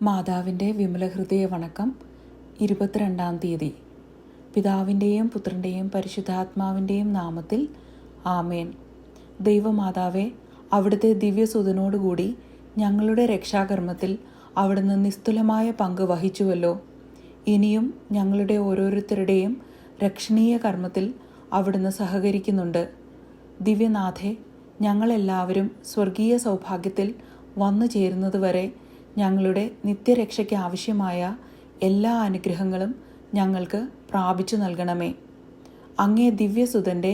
മാതാവിൻ്റെ വിമലഹൃദയ വണക്കം 22-ാം തീയതി. പിതാവിൻ്റെയും പുത്രൻ്റെയും പരിശുദ്ധാത്മാവിൻ്റെയും നാമത്തിൽ ആമേൻ. ദൈവമാതാവേ, അവിടുത്തെ ദിവ്യസുതനോടുകൂടി ഞങ്ങളുടെ രക്ഷാകർമ്മത്തിൽ അവിടുന്ന് നിസ്തുലമായ പങ്ക് വഹിച്ചുവല്ലോ. ഇനിയും ഞങ്ങളുടെ ഓരോരുത്തരുടെയും രക്ഷണീയ കർമ്മത്തിൽ അവിടുന്ന് സഹകരിക്കുന്നുണ്ട്. ദിവ്യനാഥേ, ഞങ്ങളെല്ലാവരും സ്വർഗീയ സൗഭാഗ്യത്തിൽ വന്നു ചേരുന്നതുവരെ ഞങ്ങളുടെ നിത്യരക്ഷയ്ക്ക് ആവശ്യമായ എല്ലാ അനുഗ്രഹങ്ങളും ഞങ്ങൾക്ക് പ്രാപിച്ചു നൽകണമേ. അങ്ങേ ദിവ്യസുതൻ്റെ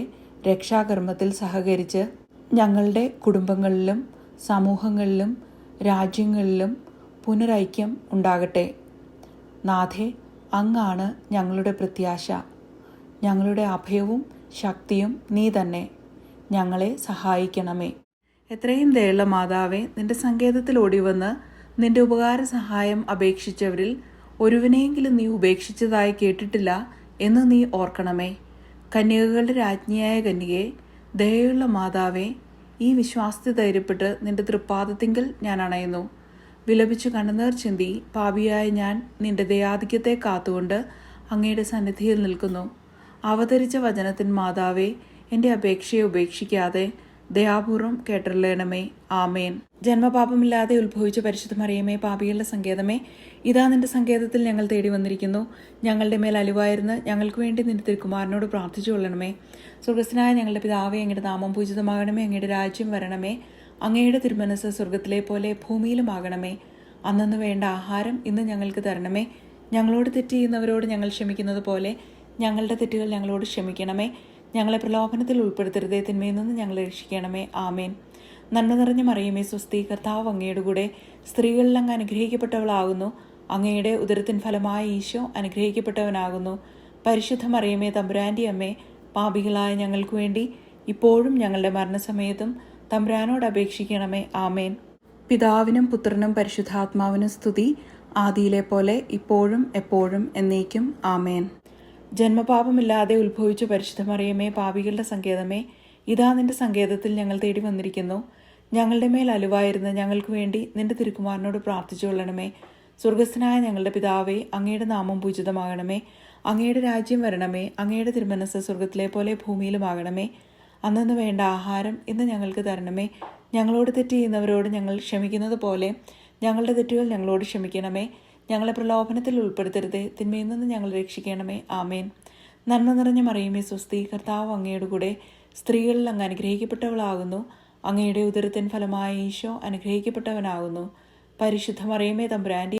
രക്ഷാകർമ്മത്തിൽ സഹകരിച്ച് ഞങ്ങളുടെ കുടുംബങ്ങളിലും സമൂഹങ്ങളിലും രാജ്യങ്ങളിലും പുനരൈക്യം ഉണ്ടാകട്ടെ. നാഥേ, അങ്ങാണ് ഞങ്ങളുടെ പ്രത്യാശ. ഞങ്ങളുടെ അഭയവും ശക്തിയും നീ തന്നെ. ഞങ്ങളെ സഹായിക്കണമേ. എത്രയും ദയുള്ള മാതാവേ, നിന്റെ സങ്കേതത്തിൽ ഓടിവന്ന് നിന്റെ ഉപകാര സഹായം അപേക്ഷിച്ചവരിൽ ഒരുവനെയെങ്കിലും നീ ഉപേക്ഷിച്ചതായി കേട്ടിട്ടില്ല എന്ന് നീ ഓർക്കണമേ. കന്യകകളുടെ രാജ്ഞിയായ കന്യകേ, ദയയുള്ള മാതാവേ, ഈ വിശ്വാസത്തെ ധൈര്യപ്പെട്ട് നിന്റെ തൃപ്പാദത്തിങ്കൽ ഞാൻ അണയുന്നു. വിലപിച്ചു കണ്ണുനീർ ചിന്തി പാപിയായ ഞാൻ നിന്റെ ദയാധിക്യത്തെ കാത്തുകൊണ്ട് അങ്ങയുടെ സന്നിധിയിൽ നിൽക്കുന്നു. അവതരിച്ച വചനത്തിൻ മാതാവേ, എൻ്റെ അപേക്ഷയെ ഉപേക്ഷിക്കാതെ ദയാപൂർവം കേട്ടറിയണമേ. ആമേൻ. ജന്മപാപമില്ലാതെ ഉത്ഭവിച്ച പരിശുദ്ധ മറിയമേ, പാപികളുടെ സങ്കേതമേ, ഇതാ നിന്റെ സങ്കേതത്തിൽ ഞങ്ങൾ തേടി വന്നിരിക്കുന്നു. ഞങ്ങളുടെ മേൽ അലിവായിരുന്ന് ഞങ്ങൾക്ക് വേണ്ടി നിന്റെ തിരുക്കുമാരനോട് പ്രാർത്ഥിച്ചു കൊള്ളണമേ. സ്വർഗസ്ഥനായ ഞങ്ങളുടെ പിതാവേ, അങ്ങയുടെ നാമം പൂജിതമാകണമേ. അങ്ങയുടെ രാജ്യം വരണമേ. അങ്ങയുടെ തിരുമനസ് സ്വർഗത്തിലെ പോലെ ഭൂമിയിലുമാകണമേ. അന്നന്ന് വേണ്ട ആഹാരം ഇന്ന് ഞങ്ങൾക്ക് തരണമേ. ഞങ്ങളോട് തെറ്റ് ചെയ്യുന്നവരോട് ഞങ്ങൾ ക്ഷമിക്കുന്നത് പോലെ ഞങ്ങളുടെ തെറ്റുകൾ ഞങ്ങളോട് ക്ഷമിക്കണമേ. ഞങ്ങളെ പ്രലോഭനത്തിൽ ഉൾപ്പെടുത്തരുതേ, തിന്മയിൽ നിന്ന് ഞങ്ങളെ രക്ഷിക്കണമേ. ആമേൻ. നന്മ നിറഞ്ഞ മറിയമേ, സ്വസ്തി, കർത്താവ് അങ്ങയുടെ കൂടെ സ്ത്രീകളിൽ അങ്ങ് അനുഗ്രഹിക്കപ്പെട്ടവളാകുന്നു. അങ്ങയുടെ ഉദരത്തിൻ ഫലമായ ഈശോ അനുഗ്രഹിക്കപ്പെട്ടവനാകുന്നു. പരിശുദ്ധ മറിയമേ, തമ്പുരാൻ്റെ അമ്മേ, പാപികളായ ഞങ്ങൾക്ക് വേണ്ടി ഇപ്പോഴും ഞങ്ങളുടെ മരണസമയത്തും തമ്പുരാനോട് അപേക്ഷിക്കണമേ. ആമേൻ. പിതാവിനും പുത്രനും പരിശുദ്ധാത്മാവിനും സ്തുതി, ആദിയിലെ പോലെ ഇപ്പോഴും എപ്പോഴും എന്നേക്കും. ആമേൻ. ജന്മപാപമില്ലാതെ ഉത്ഭവിച്ച പരിശുദ്ധ മറിയമേ, പാപികളുടെ സങ്കേതമേ, ഇതാ നിന്റെ സങ്കേതത്തിൽ ഞങ്ങൾ തേടി വന്നിരിക്കുന്നു. ഞങ്ങളുടെ മേൽ അലുവായിരുന്ന് ഞങ്ങൾക്ക് വേണ്ടി നിന്റെ തിരുക്കുമാരനോട് പ്രാർത്ഥിച്ചു കൊള്ളണമേ. സ്വർഗസ്ഥനായ ഞങ്ങളുടെ പിതാവേ, അങ്ങയുടെ നാമം പൂജിതമാകണമേ. അങ്ങയുടെ രാജ്യം വരണമേ. അങ്ങയുടെ തിരുമനസ് സ്വർഗത്തിലെ പോലെ ഭൂമിയിലുമാകണമേ. അന്നന്ന് വേണ്ട ആഹാരം ഇന്ന് ഞങ്ങൾക്ക് തരണമേ. ഞങ്ങളോട് തെറ്റ് ചെയ്യുന്നവരോട് ഞങ്ങൾ ക്ഷമിക്കുന്നത് പോലെ ഞങ്ങളുടെ തെറ്റുകൾ ഞങ്ങളോട് ക്ഷമിക്കണമേ. ഞങ്ങളെ പ്രലോഭനത്തിൽ ഉൾപ്പെടുത്തരുതേ, തിന്മയിൽ നിന്ന് ഞങ്ങൾ രക്ഷിക്കണമേ. ആമേൻ. നന്മ നിറഞ്ഞ മറിയമേ, സ്വസ്തി, കർത്താവ് അങ്ങയുടെ കൂടെ സ്ത്രീകളിൽ അങ്ങ് അനുഗ്രഹിക്കപ്പെട്ടവളാകുന്നു. അങ്ങയുടെ ഉദരത്തിൻ ഫലമായ ഈശോ അനുഗ്രഹിക്കപ്പെട്ടവനാകുന്നു. പരിശുദ്ധ മറിയമേ, തമ്പുരാൻ്റെ